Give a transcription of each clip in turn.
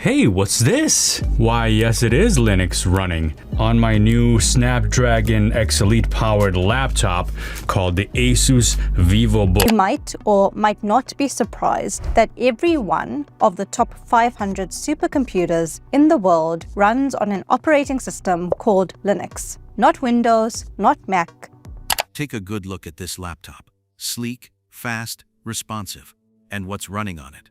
Hey, what's this? Why, yes, it is Linux running on my new Snapdragon X Elite powered laptop called the ASUS VivoBook. You might or might not be surprised that every one of the top 500 supercomputers in the world runs on an operating system called Linux. Not Windows, not Mac. Take a good look at this laptop. Sleek, fast, responsive. And what's running on it?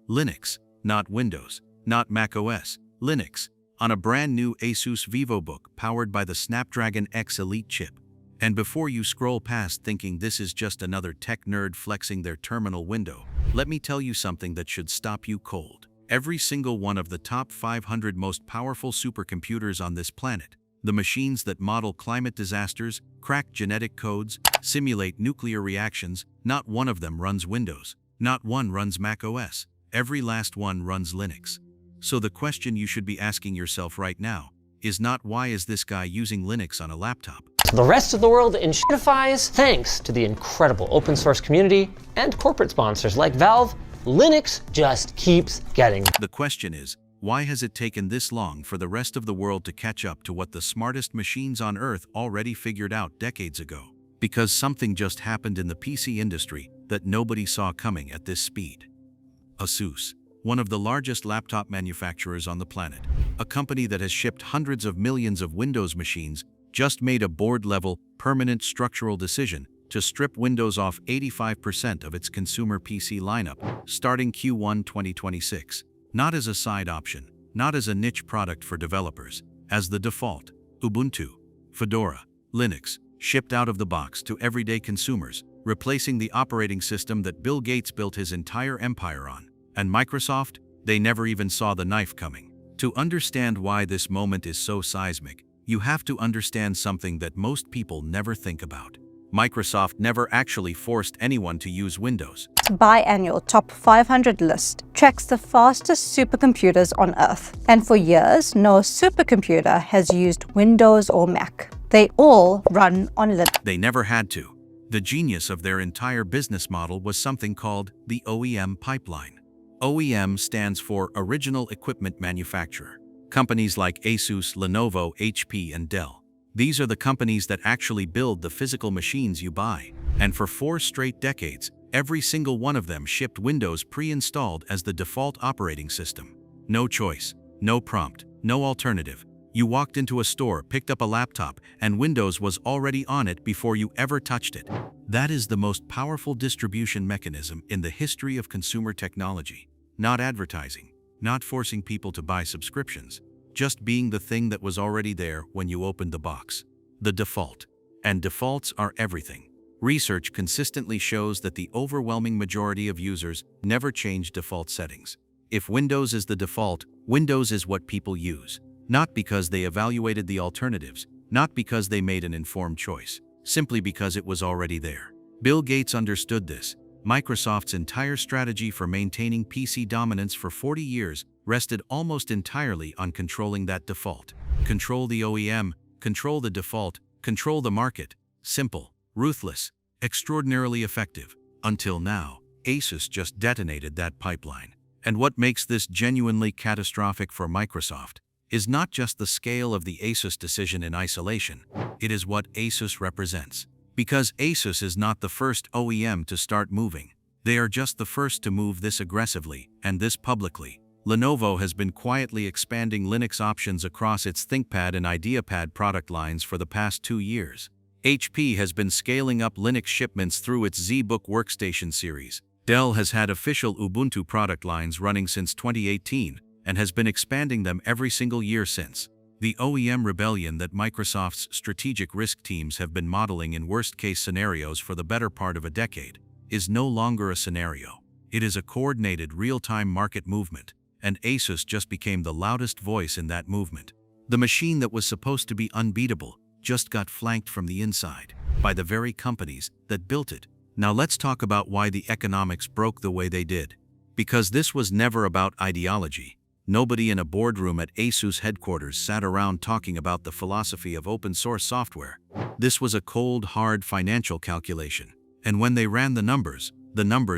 Linux, not Windows, not Mac OS. Linux, on a brand new ASUS VivoBook powered by the Snapdragon X Elite chip. And before you scroll past thinking this is just another tech nerd flexing their terminal window, let me tell you something that should stop you cold. Every single one of the top 500 most powerful supercomputers on this planet, the machines that model climate disasters, crack genetic codes, simulate nuclear reactions, not one of them runs Windows. Not one runs Mac OS. Every last one runs Linux. So the question you should be asking yourself right now is not why is this guy using Linux on a laptop? The rest of the world shitifies thanks to the incredible open source community and corporate sponsors like Valve. Linux just keeps getting. The question is, why has it taken this long for the rest of the world to catch up to what the smartest machines on Earth already figured out decades ago? Because something just happened in the PC industry that nobody saw coming at this speed. ASUS, one of the largest laptop manufacturers on the planet, a company that has shipped hundreds of millions of Windows machines, just made a board-level, permanent structural decision to strip Windows off 85% of its consumer PC lineup starting Q1 2026. Not as a side option, not as a niche product for developers, as the default. Ubuntu, Fedora, Linux, shipped out of the box to everyday consumers, replacing the operating system that Bill Gates built his entire empire on. And Microsoft, they never even saw the knife coming. To understand why this moment is so seismic, you have to understand something that most people never think about. Microsoft never actually forced anyone to use Windows. Biannual top 500 list tracks the fastest supercomputers on Earth. And for years, no supercomputer has used Windows or Mac. They all run on Linux. They never had to. The genius of their entire business model was something called the OEM pipeline. OEM stands for Original Equipment Manufacturer. Companies like ASUS, Lenovo, HP, and Dell. These are the companies that actually build the physical machines you buy. And for 4 straight decades, every single one of them shipped Windows pre-installed as the default operating system. No choice, no prompt, no alternative. You walked into a store, picked up a laptop, and Windows was already on it before you ever touched it. That is the most powerful distribution mechanism in the history of consumer technology. Not advertising, not forcing people to buy subscriptions, just being the thing that was already there when you opened the box. The default. And defaults are everything. Research consistently shows that the overwhelming majority of users never change default settings. If Windows is the default, Windows is what people use. Not because they evaluated the alternatives, not because they made an informed choice, simply because it was already there. Bill Gates understood this. Microsoft's entire strategy for maintaining PC dominance for 40 years rested almost entirely on controlling that default. Control the OEM, control the default, control the market. Simple, ruthless, extraordinarily effective. Until now, ASUS just detonated that pipeline. And what makes this genuinely catastrophic for Microsoft is not just the scale of the ASUS decision in isolation, it is what ASUS represents. Because ASUS is not the first OEM to start moving. They are just the first to move this aggressively, and this publicly. Lenovo has been quietly expanding Linux options across its ThinkPad and IdeaPad product lines for the past 2 years. HP has been scaling up Linux shipments through its ZBook workstation series. Dell has had official Ubuntu product lines running since 2018, and has been expanding them every single year since. The OEM rebellion that Microsoft's strategic risk teams have been modeling in worst-case scenarios for the better part of a decade is no longer a scenario. It is a coordinated real-time market movement, and ASUS just became the loudest voice in that movement. The machine that was supposed to be unbeatable just got flanked from the inside by the very companies that built it. Now let's talk about why the economics broke the way they did. Because this was never about ideology. Nobody in a boardroom at ASUS headquarters sat around talking about the philosophy of open source software. This was a cold, hard financial calculation. And when they ran the numbers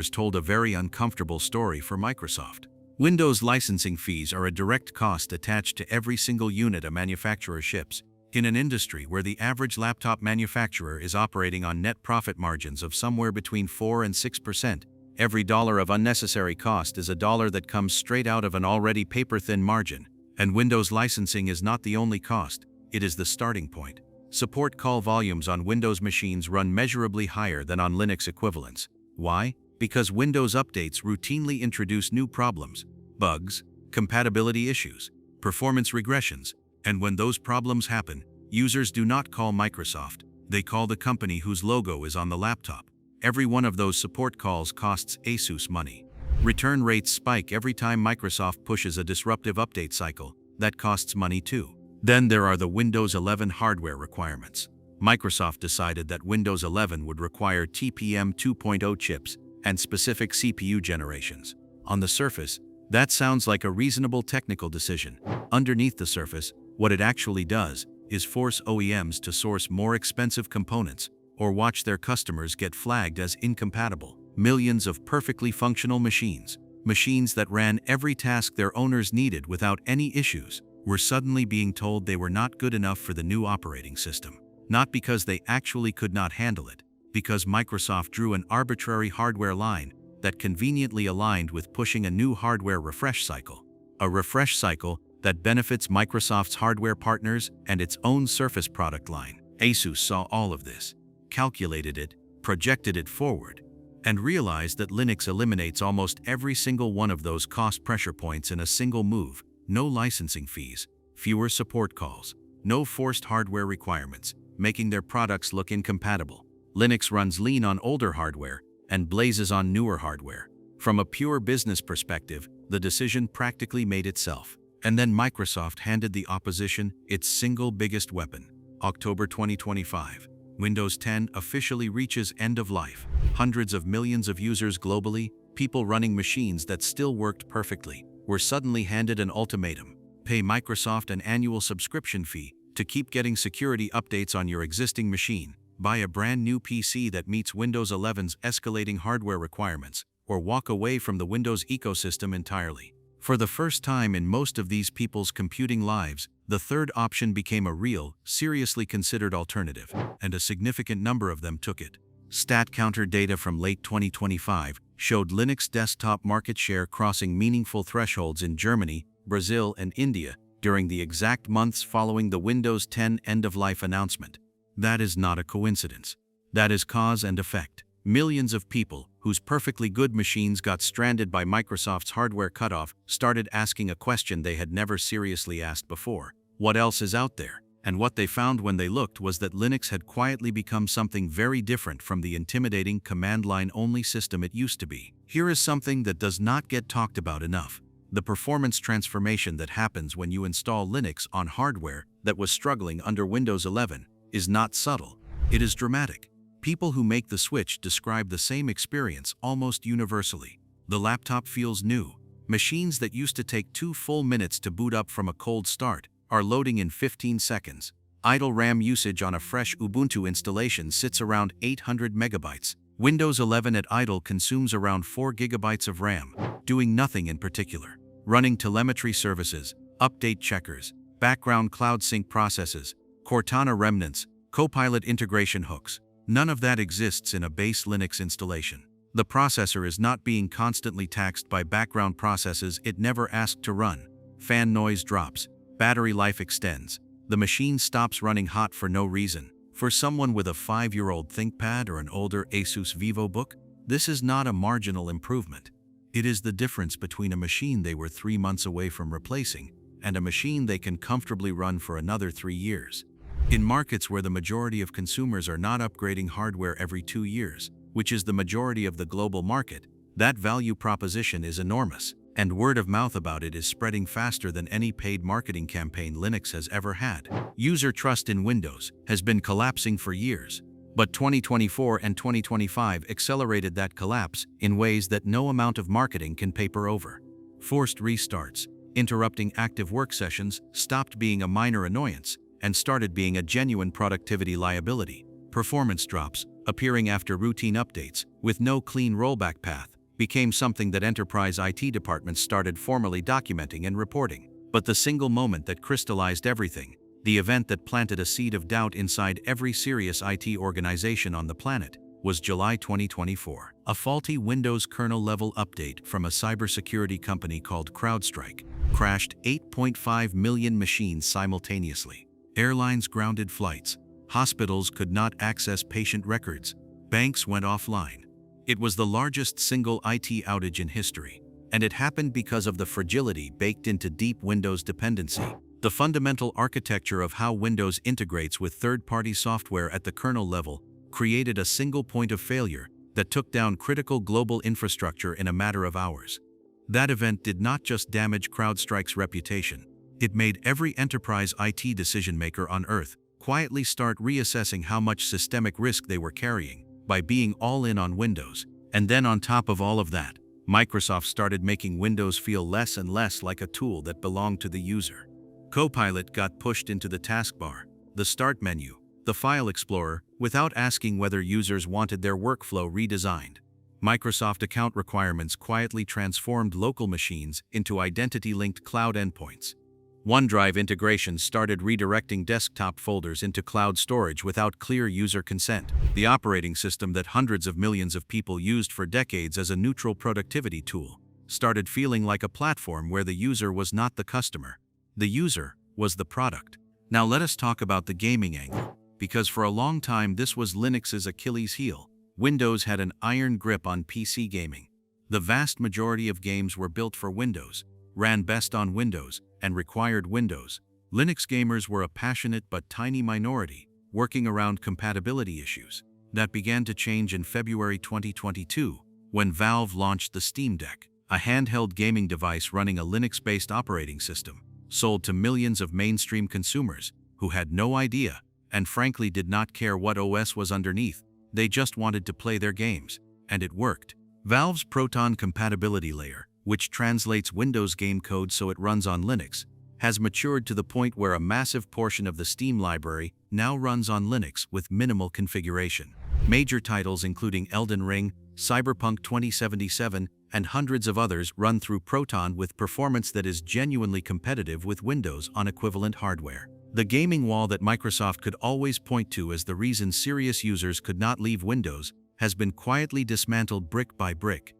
told a very uncomfortable story for Microsoft. Windows licensing fees are a direct cost attached to every single unit a manufacturer ships. In an industry where the average laptop manufacturer is operating on net profit margins of somewhere between 4 and 6%, every dollar of unnecessary cost is a dollar that comes straight out of an already paper-thin margin. And Windows licensing is not the only cost, it is the starting point. Support call volumes on Windows machines run measurably higher than on Linux equivalents. Why? Because Windows updates routinely introduce new problems, bugs, compatibility issues, performance regressions, and when those problems happen, users do not call Microsoft, they call the company whose logo is on the laptop. Every one of those support calls costs ASUS money. Return rates spike every time Microsoft pushes a disruptive update cycle. That costs money too. Then there are the Windows 11 hardware requirements. Microsoft decided that Windows 11 would require TPM 2.0 chips and specific CPU generations. On the surface, that sounds like a reasonable technical decision. Underneath the surface, what it actually does is force OEMs to source more expensive components or watch their customers get flagged as incompatible. Millions of perfectly functional machines that ran every task their owners needed without any issues, were suddenly being told they were not good enough for the new operating system. Not because they actually could not handle it, because Microsoft drew an arbitrary hardware line that conveniently aligned with pushing a new hardware refresh cycle. A refresh cycle that benefits Microsoft's hardware partners and its own Surface product line. ASUS saw all of this, calculated it, projected it forward, and realized that Linux eliminates almost every single one of those cost pressure points in a single move. No licensing fees, fewer support calls, no forced hardware requirements, making their products look incompatible. Linux runs lean on older hardware and blazes on newer hardware. From a pure business perspective, the decision practically made itself. And then Microsoft handed the opposition its single biggest weapon. October 2025. Windows 10 officially reaches end of life. Hundreds of millions of users globally, people running machines that still worked perfectly, were suddenly handed an ultimatum. Pay Microsoft an annual subscription fee to keep getting security updates on your existing machine, buy a brand new PC that meets Windows 11's escalating hardware requirements, or walk away from the Windows ecosystem entirely. For the first time in most of these people's computing lives, the third option became a real, seriously considered alternative, and a significant number of them took it. StatCounter data from late 2025 showed Linux desktop market share crossing meaningful thresholds in Germany, Brazil, and India during the exact months following the Windows 10 end-of-life announcement. That is not a coincidence. That is cause and effect. Millions of people whose perfectly good machines got stranded by Microsoft's hardware cutoff started asking a question they had never seriously asked before. What else is out there? And what they found when they looked was that Linux had quietly become something very different from the intimidating command-line-only system it used to be. Here is something that does not get talked about enough. The performance transformation that happens when you install Linux on hardware that was struggling under Windows 11 is not subtle. It is dramatic. People who make the switch describe the same experience almost universally. The laptop feels new. Machines that used to take 2 full minutes to boot up from a cold start are loading in 15 seconds. Idle RAM usage on a fresh Ubuntu installation sits around 800 megabytes. Windows 11 at idle consumes around 4 gigabytes of RAM, doing nothing in particular. Running telemetry services, update checkers, background cloud sync processes, Cortana remnants, Copilot integration hooks. None of that exists in a base Linux installation. The processor is not being constantly taxed by background processes it never asked to run. Fan noise drops. Battery life extends. The machine stops running hot for no reason. For someone with a 5-year-old ThinkPad or an older ASUS VivoBook, this is not a marginal improvement. It is the difference between a machine they were 3 months away from replacing and a machine they can comfortably run for another 3 years. In markets where the majority of consumers are not upgrading hardware every 2 years, which is the majority of the global market, that value proposition is enormous, and word of mouth about it is spreading faster than any paid marketing campaign Linux has ever had. User trust in Windows has been collapsing for years, but 2024 and 2025 accelerated that collapse in ways that no amount of marketing can paper over. Forced restarts, interrupting active work sessions stopped being a minor annoyance and started being a genuine productivity liability. Performance drops, appearing after routine updates, with no clean rollback path, became something that enterprise IT departments started formally documenting and reporting. But the single moment that crystallized everything, the event that planted a seed of doubt inside every serious IT organization on the planet, was July 2024. A faulty Windows kernel-level update from a cybersecurity company called CrowdStrike crashed 8.5 million machines simultaneously. Airlines grounded flights. Hospitals could not access patient records. Banks went offline. It was the largest single IT outage in history, and it happened because of the fragility baked into deep Windows dependency. The fundamental architecture of how Windows integrates with third-party software at the kernel level created a single point of failure that took down critical global infrastructure in a matter of hours. That event did not just damage CrowdStrike's reputation, it made every enterprise IT decision-maker on Earth quietly start reassessing how much systemic risk they were carrying by being all in on Windows. And then on top of all of that, Microsoft started making Windows feel less and less like a tool that belonged to the user. Copilot got pushed into the taskbar, the Start menu, the File Explorer, without asking whether users wanted their workflow redesigned. Microsoft account requirements quietly transformed local machines into identity-linked cloud endpoints. OneDrive integrations started redirecting desktop folders into cloud storage without clear user consent. The operating system that hundreds of millions of people used for decades as a neutral productivity tool started feeling like a platform where the user was not the customer. The user was the product. Now let us talk about the gaming angle, because for a long time this was Linux's Achilles heel. Windows had an iron grip on PC gaming. The vast majority of games were built for Windows, ran best on Windows, and required Windows. Linux gamers were a passionate but tiny minority, working around compatibility issues. That began to change in February 2022, when Valve launched the Steam Deck, a handheld gaming device running a Linux-based operating system, sold to millions of mainstream consumers who had no idea and frankly did not care what OS was underneath. They just wanted to play their games, and it worked. Valve's Proton compatibility layer, which translates Windows game code so it runs on Linux, has matured to the point where a massive portion of the Steam library now runs on Linux with minimal configuration. Major titles including Elden Ring, Cyberpunk 2077, and hundreds of others run through Proton with performance that is genuinely competitive with Windows on equivalent hardware. The gaming wall that Microsoft could always point to as the reason serious users could not leave Windows has been quietly dismantled brick by brick.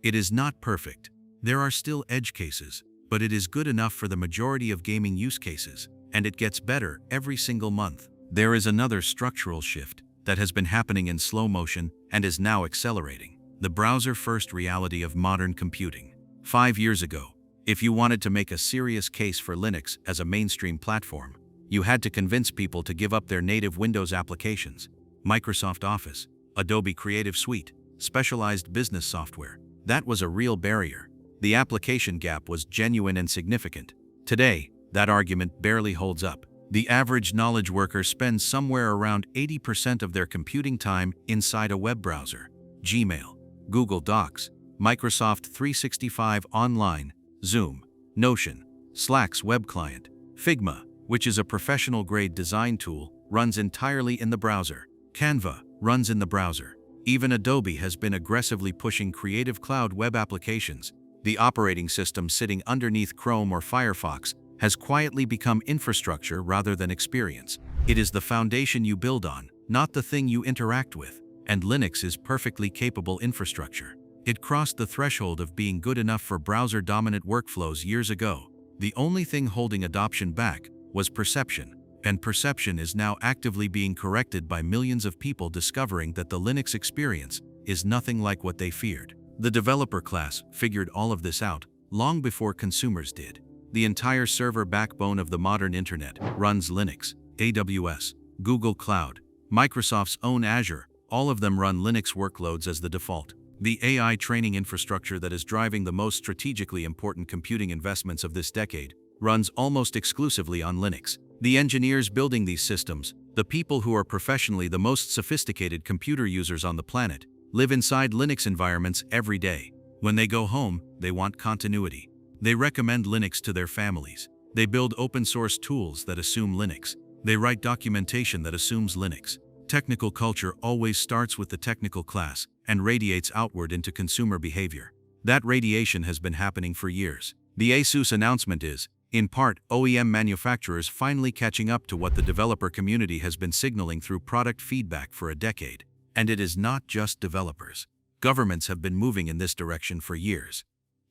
It is not perfect. There are still edge cases, but it is good enough for the majority of gaming use cases, and it gets better every single month. There is another structural shift that has been happening in slow motion and is now accelerating. The browser-first reality of modern computing. 5 years ago, if you wanted to make a serious case for Linux as a mainstream platform, you had to convince people to give up their native Windows applications, Microsoft Office, Adobe Creative Suite, specialized business software. That was a real barrier. The application gap was genuine and significant. Today, that argument barely holds up. The average knowledge worker spends somewhere around 80% of their computing time inside a web browser. Gmail, Google Docs, Microsoft 365 Online, Zoom, Notion, Slack's web client, Figma, which is a professional-grade design tool, runs entirely in the browser. Canva runs in the browser. Even Adobe has been aggressively pushing Creative Cloud web applications. The operating system sitting underneath Chrome or Firefox has quietly become infrastructure rather than experience. It is the foundation you build on, not the thing you interact with. And Linux is perfectly capable infrastructure. It crossed the threshold of being good enough for browser-dominant workflows years ago. The only thing holding adoption back was perception, and perception is now actively being corrected by millions of people discovering that the Linux experience is nothing like what they feared. The developer class figured all of this out long before consumers did. The entire server backbone of the modern internet runs Linux. AWS, Google Cloud, Microsoft's own Azure, all of them run Linux workloads as the default. The AI training infrastructure that is driving the most strategically important computing investments of this decade runs almost exclusively on Linux. The engineers building these systems, the people who are professionally the most sophisticated computer users on the planet, live inside Linux environments every day. When they go home, they want continuity. They recommend Linux to their families. They build open source tools that assume Linux. They write documentation that assumes Linux. Technical culture always starts with the technical class and radiates outward into consumer behavior. That radiation has been happening for years. The ASUS announcement is, in part, OEM manufacturers finally catching up to what the developer community has been signaling through product feedback for a decade. And it is not just developers. Governments have been moving in this direction for years.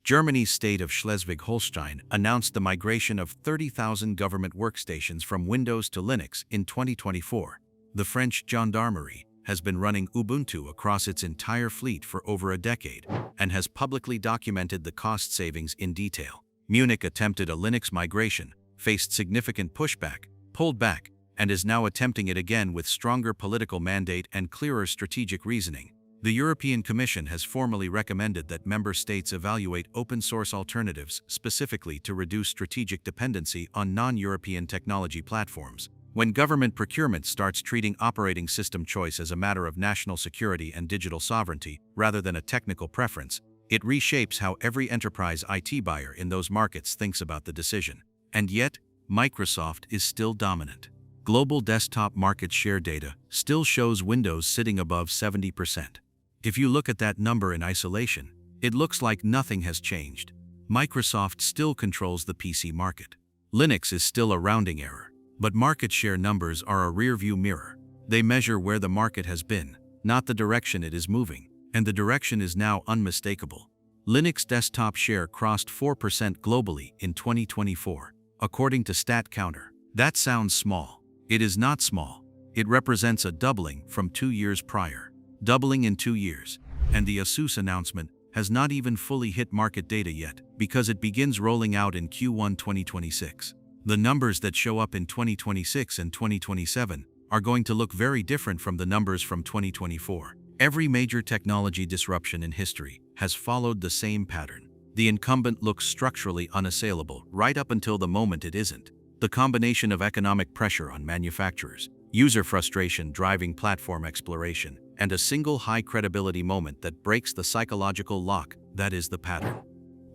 Germany's state of Schleswig-Holstein announced the migration of 30,000 government workstations from Windows to Linux in 2024. The French gendarmerie has been running Ubuntu across its entire fleet for over a decade and has publicly documented the cost savings in detail. Munich attempted a Linux migration, faced significant pushback, pulled back, and is now attempting it again with stronger political mandate and clearer strategic reasoning. The European Commission has formally recommended that member states evaluate open-source alternatives specifically to reduce strategic dependency on non-European technology platforms. When government procurement starts treating operating system choice as a matter of national security and digital sovereignty rather than a technical preference, it reshapes how every enterprise IT buyer in those markets thinks about the decision. And yet, Microsoft is still dominant. Global desktop market share data still shows Windows sitting above 70%. If you look at that number in isolation, it looks like nothing has changed. Microsoft still controls the PC market. Linux is still a rounding error, but market share numbers are a rear-view mirror. They measure where the market has been, not the direction it is moving, and the direction is now unmistakable. Linux desktop share crossed 4% globally in 2024, according to StatCounter. That sounds small. It is not small. It represents a doubling from 2 years prior. Doubling in 2 years. And the ASUS announcement has not even fully hit market data yet, because it begins rolling out in Q1 2026. The numbers that show up in 2026 and 2027 are going to look very different from the numbers from 2024. Every major technology disruption in history has followed the same pattern. The incumbent looks structurally unassailable right up until the moment it isn't. The combination of economic pressure on manufacturers, user frustration driving platform exploration, and a single high-credibility moment that breaks the psychological lock, that is the pattern.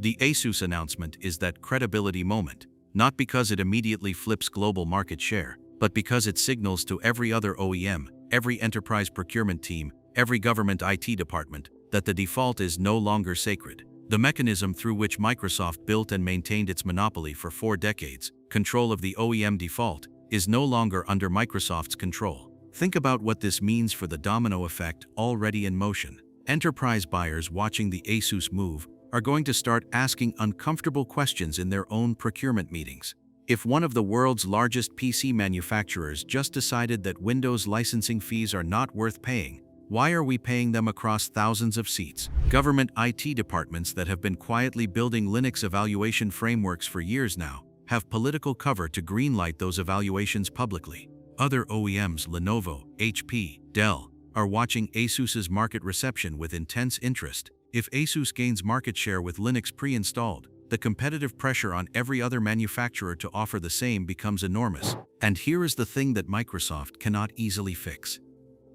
The ASUS announcement is that credibility moment, not because it immediately flips global market share, but because it signals to every other OEM, every enterprise procurement team, every government IT department, that the default is no longer sacred. The mechanism through which Microsoft built and maintained its monopoly for 4 decades, control of the OEM default, is no longer under Microsoft's control. Think about what this means for the domino effect already in motion. Enterprise buyers watching the ASUS move are going to start asking uncomfortable questions in their own procurement meetings. If one of the world's largest PC manufacturers just decided that Windows licensing fees are not worth paying, why are we paying them across thousands of seats? Government IT departments that have been quietly building Linux evaluation frameworks for years now have political cover to greenlight those evaluations publicly. Other OEMs, Lenovo, HP, Dell, are watching ASUS's market reception with intense interest. If ASUS gains market share with Linux pre-installed, the competitive pressure on every other manufacturer to offer the same becomes enormous. And here is the thing that Microsoft cannot easily fix.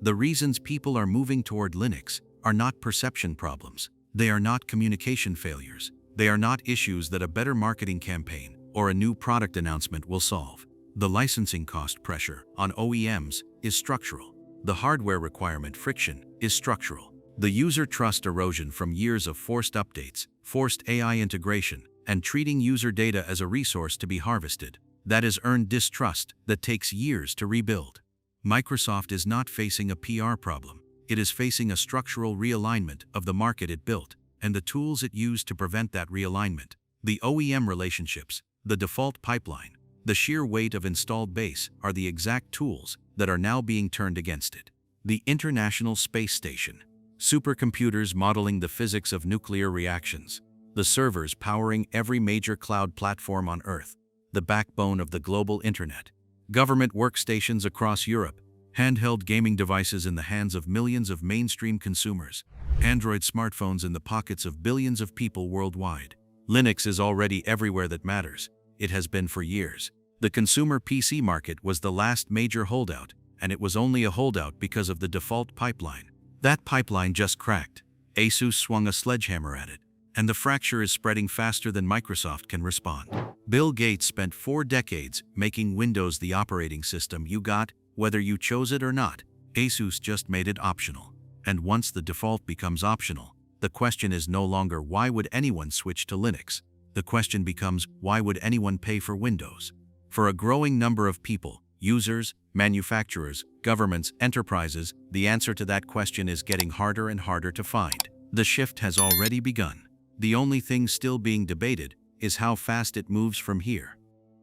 The reasons people are moving toward Linux are not perception problems. They are not communication failures. They are not issues that a better marketing campaign or a new product announcement will solve. The licensing cost pressure on OEMs is structural. The hardware requirement friction is structural. The user trust erosion from years of forced updates, forced AI integration, and treating user data as a resource to be harvested, that has earned distrust that takes years to rebuild. Microsoft is not facing a PR problem. It is facing a structural realignment of the market it built and the tools it used to prevent that realignment. The OEM relationships, the default pipeline, the sheer weight of installed base are the exact tools that are now being turned against it. The International Space Station, supercomputers modeling the physics of nuclear reactions, the servers powering every major cloud platform on Earth, the backbone of the global internet, government workstations across Europe, handheld gaming devices in the hands of millions of mainstream consumers, Android smartphones in the pockets of billions of people worldwide. Linux is already everywhere that matters. It has been for years. The consumer PC market was the last major holdout, and it was only a holdout because of the default pipeline. That pipeline just cracked. ASUS swung a sledgehammer at it, and the fracture is spreading faster than Microsoft can respond. Bill Gates spent 4 decades making Windows the operating system you got, whether you chose it or not. ASUS just made it optional. And once the default becomes optional, the question is no longer why would anyone switch to Linux? The question becomes why would anyone pay for Windows? For a growing number of people, users, manufacturers, governments, enterprises, the answer to that question is getting harder and harder to find. The shift has already begun. The only thing still being debated is how fast it moves from here.